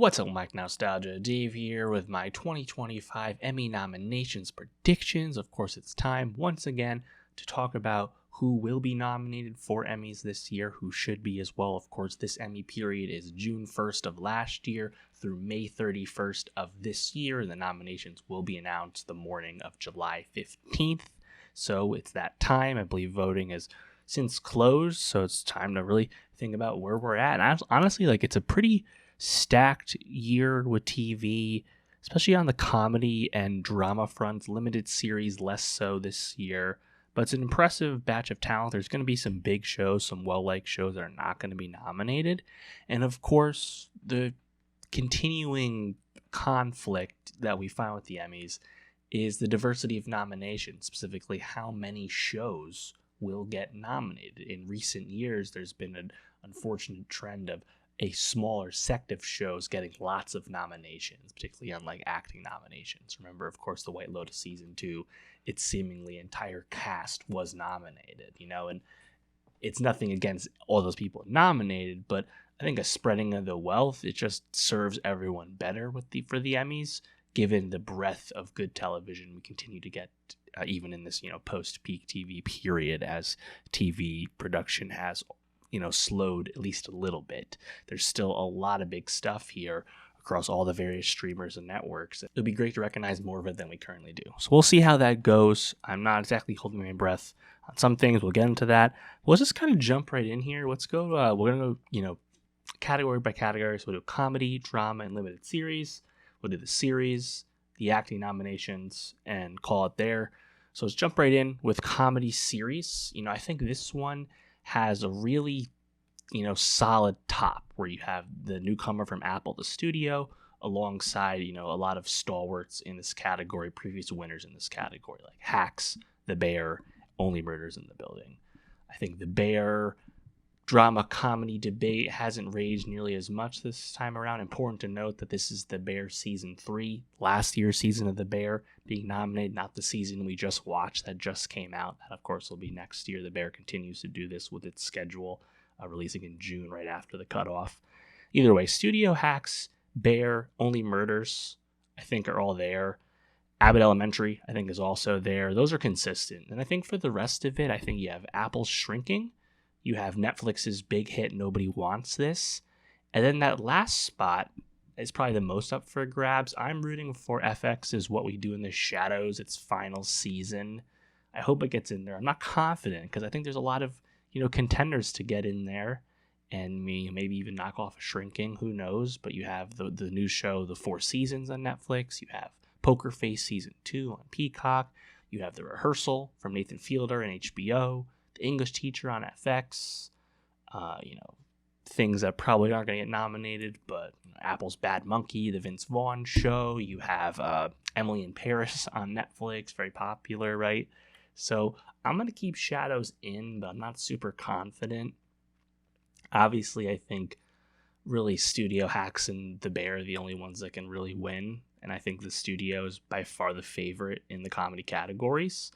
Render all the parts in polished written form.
What's up, Mike Nowstalgia? Dave here with my 2025 Emmy nominations predictions. Of course, it's time once again to talk about who will be nominated for Emmys this year, who should be as well. Of course, this Emmy period is June 1st of last year through May 31st of this year. The nominations will be announced the morning of July 15th. So it's that time. I believe voting has since closed, so it's time to really think about where we're at. And honestly, it's a pretty stacked year with TV, especially on the comedy and drama fronts. Limited series less so this year, but it's an impressive batch of talent. There's going to be some big shows, some well-liked shows that are not going to be nominated, and of course the continuing conflict that we find with the Emmys is the diversity of nominations, specifically how many shows will get nominated. In recent years, there's been an unfortunate trend of a smaller sect of shows getting lots of nominations, particularly on acting nominations. Remember, of course, the White Lotus season 2, its seemingly entire cast was nominated, and it's nothing against all those people nominated, but I think a spreading of the wealth, it just serves everyone better for the Emmys, given the breadth of good television we continue to get, even in this, post-peak TV period, as TV production has slowed at least a little bit. There's still a lot of big stuff here across all the various streamers and networks. It'll be great to recognize more of it than we currently do. So we'll see how that goes. I'm not exactly holding my breath on some things. We'll get into that. Let's just kind of jump right in here. Let's go. We're going to go, category by category. So we'll do comedy, drama, and limited series. We'll do the series, the acting nominations, and call it there. So let's jump right in with comedy series. I think this one has a really, solid top, where you have the newcomer from Apple, the studio, alongside, a lot of stalwarts in this category, previous winners in this category, like Hacks, The Bear, Only Murders in the Building. I think The Bear drama comedy debate hasn't raged nearly as much this time around. Important to note that this is The Bear season 3, last year's season of The Bear being nominated, not the season we just watched that just came out. That, of course, will be next year. The Bear continues to do this with its schedule, releasing in June right after the cutoff. Either way, Studio, Hacks, Bear, Only Murders, I think are all there. Abbott Elementary, I think, is also there. Those are consistent. And I think for the rest of it, I think you have Apple's Shrinking. You have Netflix's big hit, Nobody Wants This. And then that last spot is probably the most up for grabs. I'm rooting for FX's What We Do in the Shadows, its final season. I hope it gets in there. I'm not confident, because I think there's a lot of, contenders to get in there. And maybe even knock off a Shrinking, who knows? But you have the new show, The Four Seasons on Netflix. You have Poker Face Season 2 on Peacock. You have The Rehearsal from Nathan Fielder and HBO. The English Teacher on FX, things that probably aren't going to get nominated, but Apple's Bad Monkey, the Vince Vaughn show. You have Emily in Paris on Netflix, very popular, right? So I'm going to keep Shadows in, but I'm not super confident. Obviously, I think really Studio, Hacks, and The Bear are the only ones that can really win, and I think the studio is by far the favorite in the comedy categories.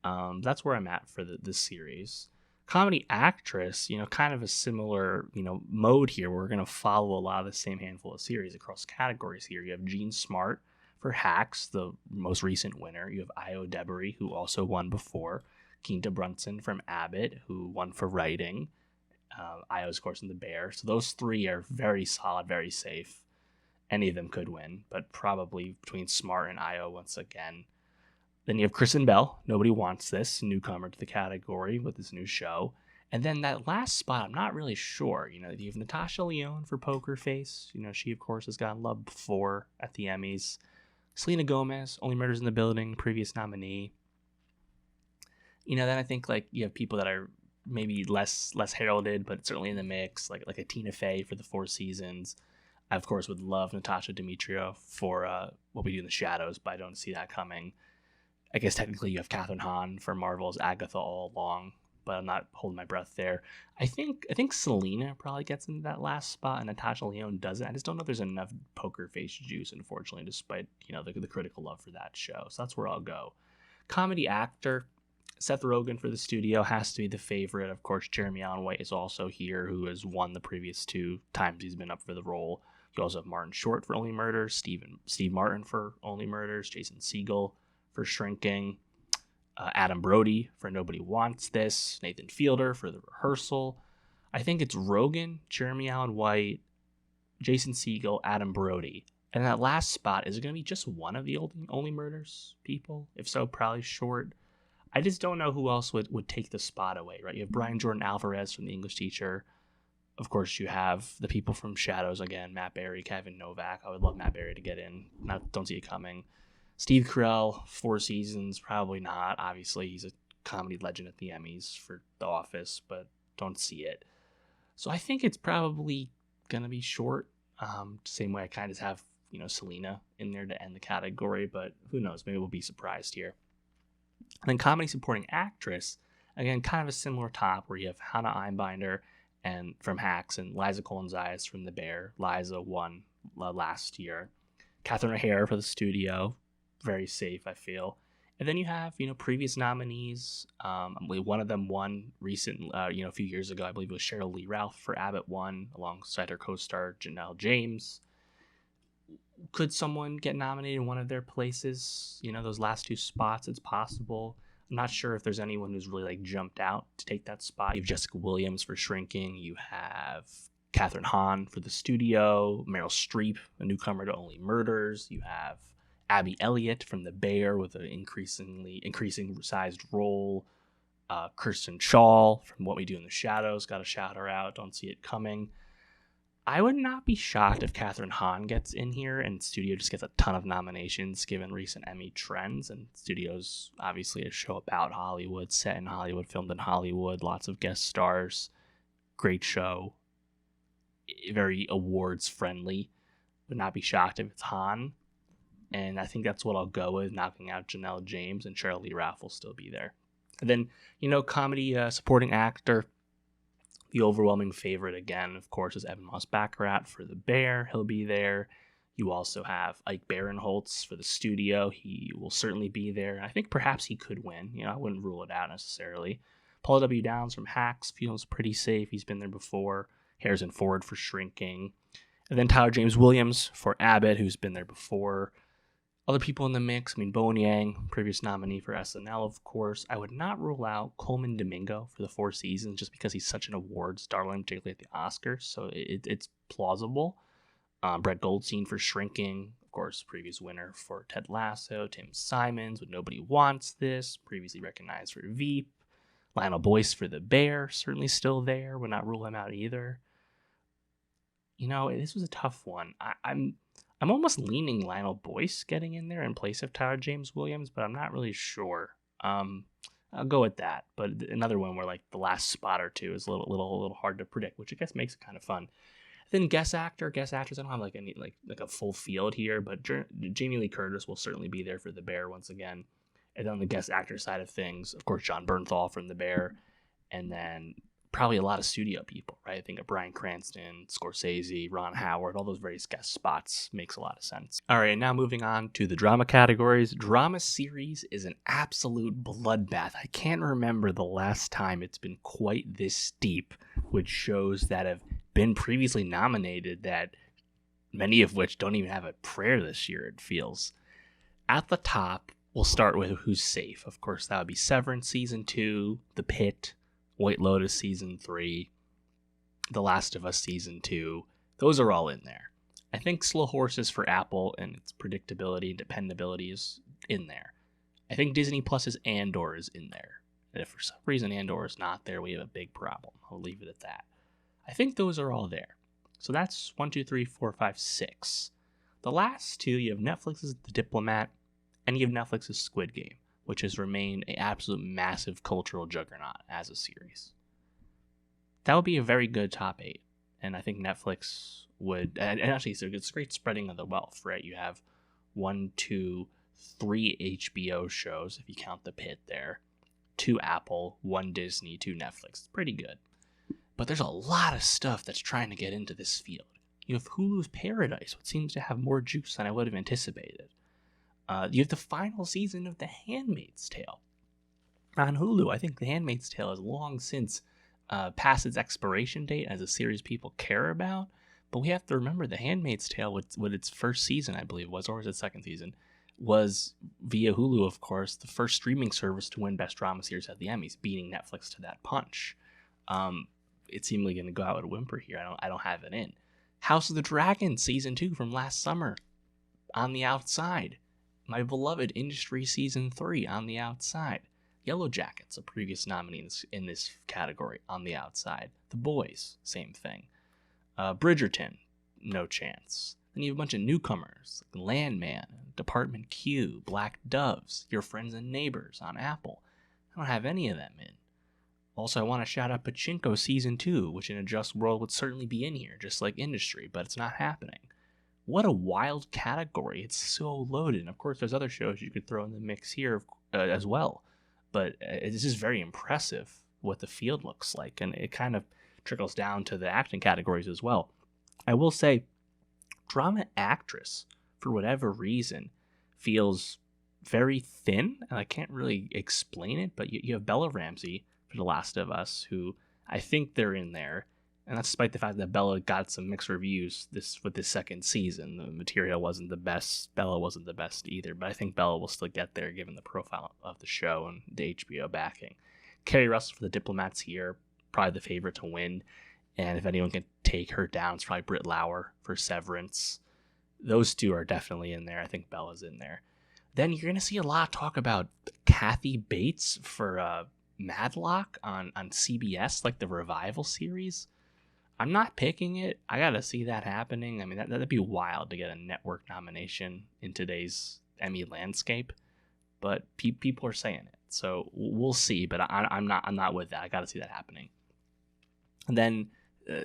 That's where I'm at for this series. Comedy actress, kind of a similar, mode here. We're going to follow a lot of the same handful of series across categories here. You have Jean Smart for Hacks, the most recent winner. You have Io Debary, who also won before. Quinta Brunson from Abbott, who won for writing. Io's, of course, in The Bear. So those three are very solid, very safe. Any of them could win, but probably between Smart and Io once again. Then you have Kristen Bell, Nobody Wants This, newcomer to the category with this new show. And then that last spot, I'm not really sure. You have Natasha Lyonne for Poker Face. She, of course, has gotten love before at the Emmys. Selena Gomez, Only Murders in the Building, previous nominee. Then I think you have people that are maybe less heralded, but certainly in the mix, like a Tina Fey for The Four Seasons. I, of course, would love Natasha Demetriou for What We Do in the Shadows, but I don't see that coming. I guess technically you have Kathryn Hahn for Marvel's Agatha all along, but I'm not holding my breath there. I think Selena probably gets into that last spot, and Natasha Lyonne doesn't. I just don't know if there's enough Poker Face juice, unfortunately, despite the critical love for that show. So that's where I'll go. Comedy actor, Seth Rogen for the studio has to be the favorite. Of course, Jeremy Allen White is also here, who has won the previous 2 times he's been up for the role. You also have Martin Short for Only Murders, Steve Martin for Only Murders, Jason Segel for Shrinking, Adam Brody for Nobody Wants This, Nathan Fielder for The Rehearsal. I think it's Rogan, Jeremy Allen White, Jason Segel, Adam Brody. And that last spot, is it going to be just one of the Only Murders people? If so, probably Short. I just don't know who else would take the spot away, right? You have Brian Jordan Alvarez from The English Teacher. Of course, you have the people from Shadows again, Matt Berry, Kevin Novak. I would love Matt Berry to get in. Don't see it coming. Steve Carell, 4 Seasons, probably not. Obviously, he's a comedy legend at the Emmys for The Office, but don't see it. So I think it's probably going to be Short. Same way I kind of have, Selena in there to end the category, but who knows? Maybe we'll be surprised here. And then Comedy Supporting Actress, again, kind of a similar top where you have Hannah Einbinder and from Hacks and Liza Colin-Zayas from The Bear. Liza won last year. Catherine O'Hara for The Studio, very safe, I feel. And then you have, previous nominees. One of them won a few years ago. I believe it was Cheryl Lee Ralph for Abbott won alongside her co-star Janelle James. Could someone get nominated in one of their places? Those last 2 spots, it's possible. I'm not sure if there's anyone who's really jumped out to take that spot. You have Jessica Williams for Shrinking. You have Catherine Hahn for The Studio. Meryl Streep, a newcomer to Only Murders. You have Abby Elliott from The Bear with an increasing sized role. Kirsten Shaw from What We Do in the Shadows. Got to shout her out. Don't see it coming. I would not be shocked if Catherine Hahn gets in here and Studio just gets a ton of nominations given recent Emmy trends. And Studio's obviously a show about Hollywood, set in Hollywood, filmed in Hollywood, lots of guest stars. Great show. Very awards friendly. Would not be shocked if it's Hahn. And I think that's what I'll go with, knocking out Janelle James, and Cheryl Lee Ralph will still be there. And then, comedy supporting actor. The overwhelming favorite, again, of course, is Evan Moss-Baccarat for The Bear. He'll be there. You also have Ike Barinholtz for The Studio. He will certainly be there. I think perhaps he could win. I wouldn't rule it out necessarily. Paula W. Downs from Hacks feels pretty safe. He's been there before. Harrison Ford for Shrinking. And then Tyler James Williams for Abbott, who's been there before. Other people in the mix, Bowen Yang, previous nominee for SNL, of course. I would not rule out Coleman Domingo for The 4 Seasons just because he's such an awards darling, particularly at the Oscars, so it's plausible. Brett Goldstein for Shrinking, of course, previous winner for Ted Lasso. Tim Simons with Nobody Wants This, previously recognized for Veep. Lionel Boyce for The Bear, certainly still there. Would not rule him out either. This was a tough one. I'm almost leaning Lionel Boyce getting in there in place of Tyler James Williams, but I'm not really sure. I'll go with that. But another one where the last spot or two is a little hard to predict, which I guess makes it kind of fun. Then guest actors. I don't have any a full field here, but Jamie Lee Curtis will certainly be there for The Bear once again. And then on the guest actor side of things, of course, John Bernthal from The Bear, and then probably a lot of studio people, right? I think of Bryan Cranston, Scorsese, Ron Howard, all those various guest spots makes a lot of sense. All right, now moving on to the drama categories. Drama series is an absolute bloodbath. I can't remember the last time it's been quite this steep with shows that have been previously nominated, that many of which don't even have a prayer this year, it feels. At the top, we'll start with who's safe. Of course, that would be Severance Season 2, The Pit, White Lotus Season 3, The Last of Us Season 2. Those are all in there. I think Slow Horses for Apple and its predictability and dependability is in there. I think Disney Plus's Andor is in there. And if for some reason Andor is not there, we have a big problem. I'll leave it at that. I think those are all there. So that's 1, 2, 3, 4, 5, 6. The last 2, you have Netflix's The Diplomat, and you have Netflix's Squid Game, which has remained an absolute massive cultural juggernaut as a series. That would be a very good top 8. And I think Netflix would, and actually, so it's great spreading of the wealth, right? You have 1, 2, 3 HBO shows, if you count The Pit there, 2 Apple, 1 Disney, 2 Netflix. It's pretty good. But there's a lot of stuff that's trying to get into this field. You have Hulu's Paradise, which seems to have more juice than I would have anticipated. You have the final season of The Handmaid's Tale on Hulu. I think The Handmaid's Tale has long since passed its expiration date as a series people care about, But we have to remember The Handmaid's Tale, with its first season, I believe was, or was it second season, was via Hulu, of course, the first streaming service to win Best Drama Series at the Emmys, beating Netflix to that punch. It's seemingly going to go out with a whimper here. I don't have it in. House of the Dragon season 2 from last summer, On the Outside. My Beloved Industry season 3, On the Outside. Yellow Jackets, a previous nominee in this category, On the Outside. The Boys, same thing. Bridgerton, no chance. Then you have a bunch of newcomers, like Landman, Department Q, Black Doves, Your Friends and Neighbors on Apple. I don't have any of them in. Also, I want to shout out Pachinko Season 2, which in a just world would certainly be in here, just like Industry, but it's not happening. What a wild category. It's so loaded. And of course, there's other shows you could throw in the mix here as well. But it's just very impressive what the field looks like, and it kind of trickles down to the acting categories as well. I will say, drama actress, for whatever reason, feels very thin, and I can't really explain it, but you have Bella Ramsey for The Last of Us, who I think they're in there, and that's despite the fact that Bella got some mixed reviews with this second season. The material wasn't the best, Bella wasn't the best either, but I think Bella will still get there given the profile of the show and the HBO backing. Kerry Russell for The Diplomats here, probably the favorite to win, and if anyone can take her down, it's probably Britt Lauer for Severance. Those two are definitely in there. I think Bella's in there. Then you're going to see a lot of talk about Kathy Bates for Madlock on CBS, like the revival series. I'm not picking it. I got to see that happening. I mean, that'd be wild to get a network nomination in today's Emmy landscape, but people are saying it. So we'll see, but I'm not with that. I got to see that happening. And then,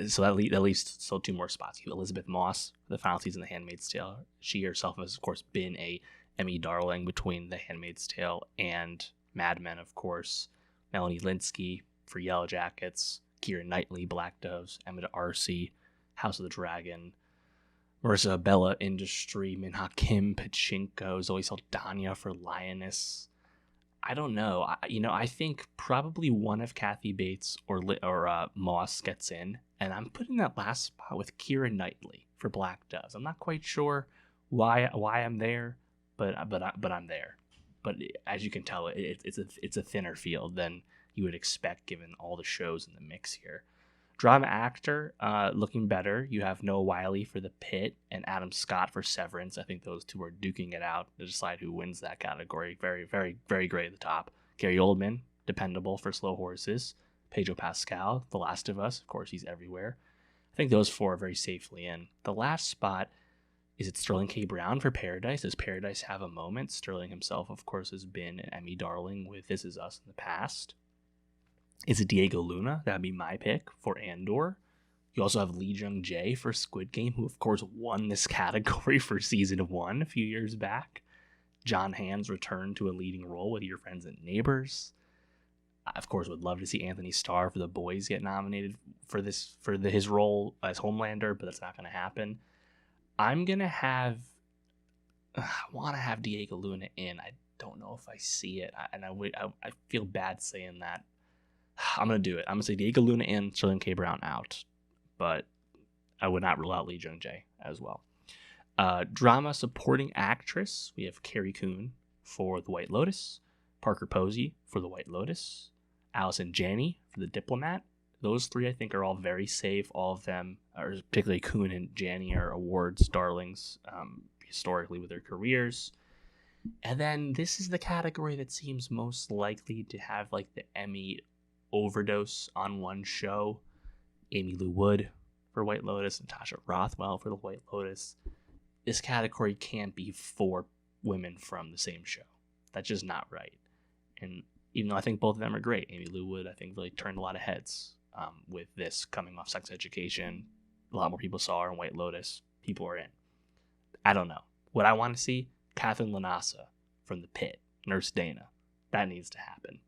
so that leaves still 2 more spots. You have Elizabeth Moss for the final season of The Handmaid's Tale. She herself has, of course, been a Emmy darling between The Handmaid's Tale and Mad Men, of course. Melanie Lynskey for Yellow Jackets. Keira Knightley, Black Doves. Emma D'Arcy, House of the Dragon. Marissa Bella, Industry. Minha Kim, Pachinko. Zoe Saldana for Lioness. I don't know. I think probably one of Kathy Bates or Moss gets in, and I'm putting that last spot with Keira Knightley for Black Doves. I'm not quite sure why I'm there, but I'm there. But as you can tell, it's a thinner field than you would expect given all the shows in the mix here. Drama actor, looking better. You have Noah Wyle for The Pit and Adam Scott for Severance. I think those two are duking it out to decide who wins that category. Very, very, very great at the top. Gary Oldman, dependable for Slow Horses. Pedro Pascal, The Last of Us. Of course, he's everywhere. I think those 4 are very safely in. The last spot, is it Sterling K. Brown for Paradise? Does Paradise have a moment? Sterling himself, of course, has been an Emmy darling with This Is Us in the past. Is it Diego Luna? That'd be my pick for Andor. You also have Lee Jung-jae for Squid Game, who of course won this category for season 1 a few years back. John Hamm's return to a leading role with Your Friends and Neighbors. I, of course, would love to see Anthony Starr for The Boys get nominated for his role as Homelander, but that's not going to happen. I want to have Diego Luna in. I don't know if I see it, I feel bad saying that. I'm going to do it. I'm going to say Diego Luna in, Sterling K. Brown out. But I would not rule out Lee Jung-jae as well. Drama supporting actress, we have Carrie Coon for The White Lotus, Parker Posey for The White Lotus, Allison Janney for The Diplomat. Those 3 I think are all very safe. All of them, or particularly Coon and Janney, are awards darlings historically with their careers. And then this is the category that seems most likely to have like the Emmy overdose on one show. Amy Lou Wood for White Lotus, Natasha Rothwell for The White Lotus. This category can't be 4 women from the same show. That's just not right. And even though I think both of them are great, Amy Lou Wood I think really turned a lot of heads with this coming off Sex Education. A lot more people saw her in White Lotus. People are in. I don't know. What I want to see, Catherine Lanasa from The Pit, Nurse Dana. That needs to happen.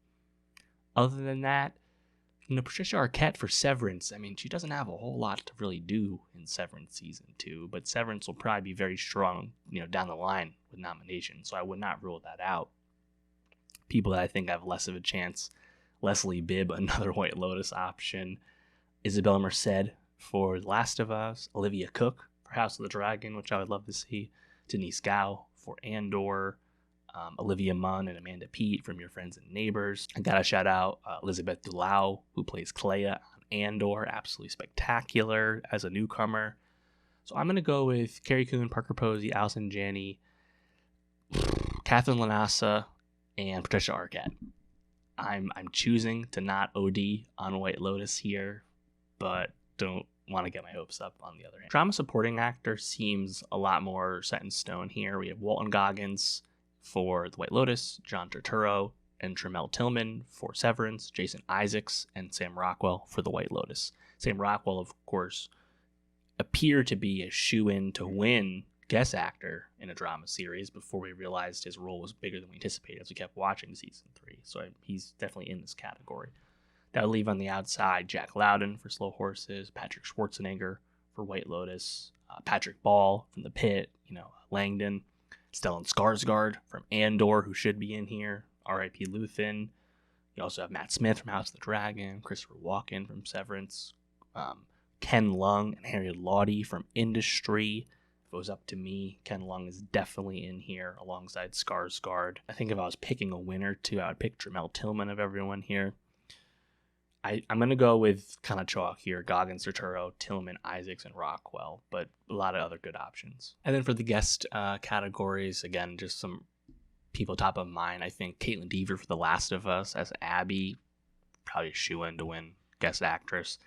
Other than that, Patricia Arquette for Severance. I mean, she doesn't have a whole lot to really do in Severance season 2, but Severance will probably be very strong, down the line with nominations. So I would not rule that out. People that I think have less of a chance: Leslie Bibb, another White Lotus option; Isabella Merced for The Last of Us, Olivia Cook for House of the Dragon, which I would love to see, Denise Gow for Andor, Olivia Munn and Amanda Peet from Your Friends and Neighbors. I gotta shout out Elizabeth Dulau, who plays Clea on Andor, absolutely spectacular as a newcomer. So I'm gonna go with Carrie Coon, Parker Posey, Allison Janney, Catherine Lanassa, and Patricia Arquette. I'm choosing to not OD on White Lotus here, but don't want to get my hopes up on the other hand. Drama supporting actor seems a lot more set in stone here. We have Walton Goggins for The White Lotus, John Turturro and Tremel Tillman for Severance, Jason Isaacs and Sam Rockwell for The White Lotus. Sam Rockwell, of course, appeared to be a shoo-in to win guest actor in a drama series before we realized his role was bigger than we anticipated as we kept watching season 3. So he's definitely in this category. That would leave on the outside Jack Lowden for Slow Horses, Patrick Schwarzenegger for White Lotus, Patrick Ball from The Pit, Langdon, Stellan Skarsgård from Andor, who should be in here, R.I.P. Luthen. You also have Matt Smith from House of the Dragon, Christopher Walken from Severance, Ken Lung and Harry Lawdy from Industry. If it was up to me, Ken Lung is definitely in here alongside Skarsgård. I think if I was picking a winner too, I would pick Tremel Tillman of everyone here. I'm going to go with kind of chalk here, Goggins, Turturro, Tillman, Isaacs, and Rockwell, but a lot of other good options. And then for the guest categories, again, just some people top of mind. I think Caitlin Dever for The Last of Us as Abby, probably a shoo-in to win guest actress.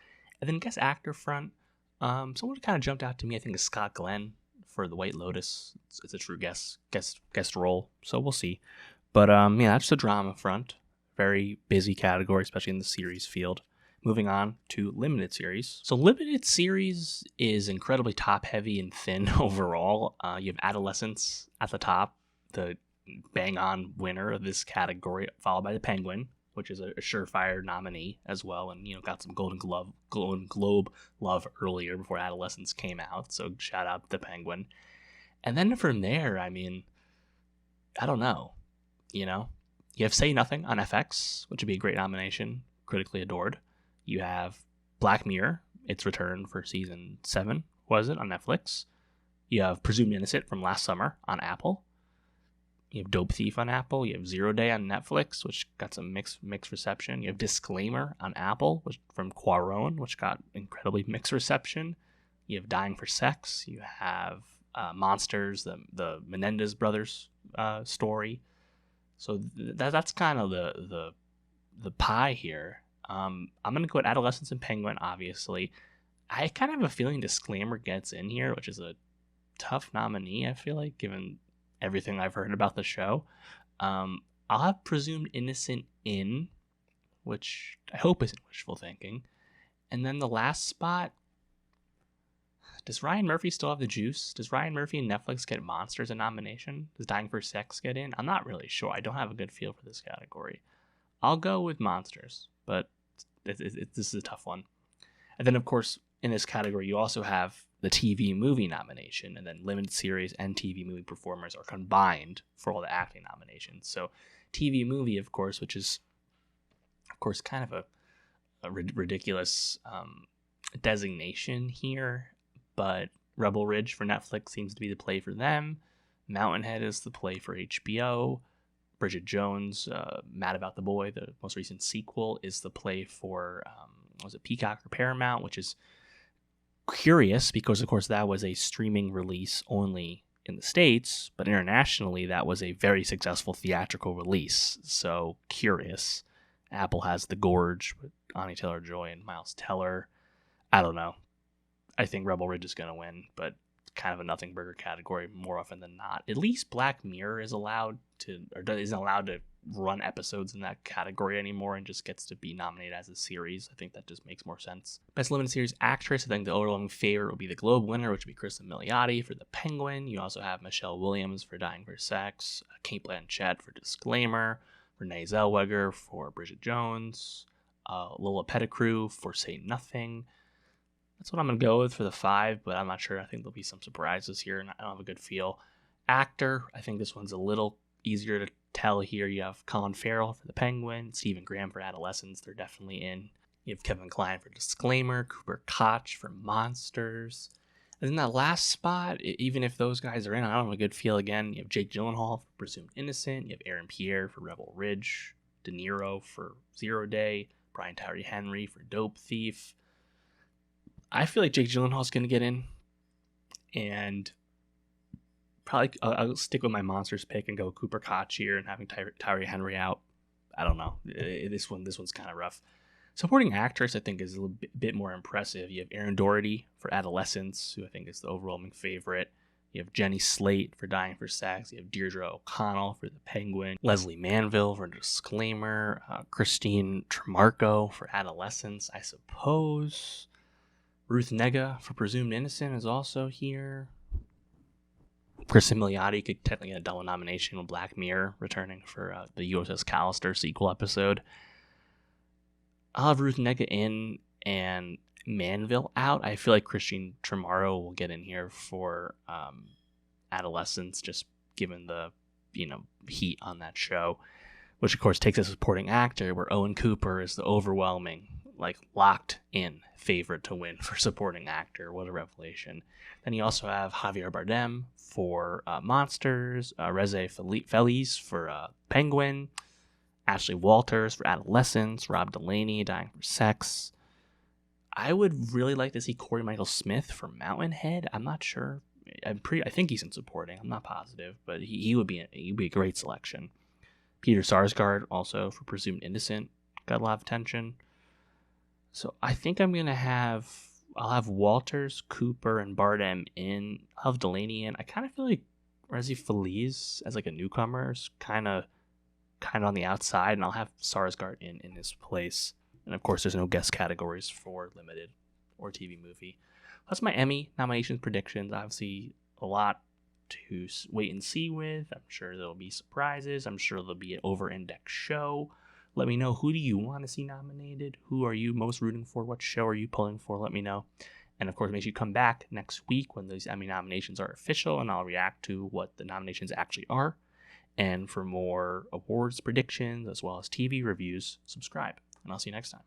And then guest actor front, someone kind of jumped out to me, I think, is Scott Glenn for The White Lotus. It's a true guest role, so we'll see. But that's the drama front. Very busy category, especially in the series field. Moving on to limited series. So limited series is incredibly top heavy and thin overall. You have Adolescence at the top, the bang on winner of this category, followed by The Penguin, which is a surefire nominee as well, and got some Golden Globe love earlier before Adolescence came out. So shout out to The Penguin. And then from there, I don't know, You have Say Nothing on FX, which would be a great nomination, critically adored. You have Black Mirror, its return for season 7, was it, on Netflix. You have Presumed Innocent from last summer on Apple. You have Dope Thief on Apple. You have Zero Day on Netflix, which got some mixed reception. You have Disclaimer on Apple, from Cuarón, which got incredibly mixed reception. You have Dying for Sex. You have Monsters, the Menendez brothers story. So that's kind of the pie here. I'm going to go with Adolescence and Penguin, obviously. I kind of have a feeling Disclaimer gets in here, which is a tough nominee, I feel like, given everything I've heard about the show. I'll have Presumed Innocent in, which I hope isn't wishful thinking. And then the last spot, does Ryan Murphy still have the juice? Does Ryan Murphy and Netflix get Monsters a nomination? Does Dying for Sex get in? I'm not really sure. I don't have a good feel for this category. I'll go with Monsters, but this is a tough one. And then, of course, in this category, you also have the TV movie nomination, and then limited series and TV movie performers are combined for all the acting nominations. So TV movie, of course, which is, of course, kind of a ridiculous designation here. But Rebel Ridge for Netflix seems to be the play for them. Mountainhead is the play for HBO. Bridget Jones, Mad About the Boy, the most recent sequel, is the play for, was it Peacock or Paramount, which is curious because, of course, that was a streaming release only in the States, but internationally, that was a very successful theatrical release. So curious. Apple has The Gorge with Anya Taylor-Joy and Miles Teller. I don't know. I think Rebel Ridge is going to win, but kind of a nothing burger category more often than not. At least Black Mirror isn't allowed to run episodes in that category anymore and just gets to be nominated as a series. I think that just makes more sense. Best Limited Series Actress, I think the overwhelming favorite will be the Globe winner, which would be Kristen Milioti for The Penguin. You also have Michelle Williams for Dying for Sex, Cate Blanchett for Disclaimer, Renee Zellweger for Bridget Jones, Lola Pettigrew for Say Nothing. That's what I'm going to go with for the 5, but I'm not sure. I think there'll be some surprises here, and I don't have a good feel. Actor, I think this one's a little easier to tell here. You have Colin Farrell for The Penguin, Stephen Graham for Adolescence. They're definitely in. You have Kevin Kline for Disclaimer, Cooper Koch for Monsters. And in that last spot, even if those guys are in, I don't have a good feel again. You have Jake Gyllenhaal for Presumed Innocent. You have Aaron Pierre for Rebel Ridge. De Niro for Zero Day. Brian Tyree Henry for Dope Thief. I feel like Jake Gyllenhaal's going to get in. And probably I'll stick with my Monsters pick and go Cooper Koch here and having Tyree Henry out. I don't know. This one's kind of rough. Supporting actress, I think, is a little bit more impressive. You have Erin Doherty for Adolescence, who I think is the overwhelming favorite. You have Jenny Slate for Dying for Sex. You have Deirdre O'Connell for The Penguin. Leslie Manville for Disclaimer. Christine Tremarco for Adolescence, I suppose. Ruth Negga for Presumed Innocent is also here. Kristen Milioti could technically get a double nomination with Black Mirror returning for the USS Callister sequel episode. I'll have Ruth Negga in and Manville out. I feel like Christine Tremarco will get in here for Adolescence, just given the heat on that show, which of course takes a supporting actor, where Owen Cooper is the overwhelming, locked in favorite to win for supporting actor. What a revelation. Then you also have Javier Bardem for Monsters, Reze Feliz for Penguin, Ashley Walters for Adolescence, Rob Delaney, Dying for Sex. I would really like to see Corey Michael Smith for Mountainhead. I'm not sure. I think he's in supporting. I'm not positive, but he would be a great selection. Peter Sarsgaard also for Presumed Innocent got a lot of attention. So I think I'll have Walters, Cooper, and Bardem in. I'll have Delaney in. I kind of feel like Reze Feliz as a newcomer is kind of on the outside, and I'll have Sarsgaard in his place. And of course, there's no guest categories for limited or TV movie. That's my Emmy nominations predictions. Obviously, a lot to wait and see with. I'm sure there'll be surprises. I'm sure there'll be an over-indexed show. Let me know, who do you want to see nominated? Who are you most rooting for? What show are you pulling for? Let me know. And of course, make sure you come back next week when these Emmy nominations are official, and I'll react to what the nominations actually are. And for more awards predictions as well as TV reviews, subscribe. And I'll see you next time.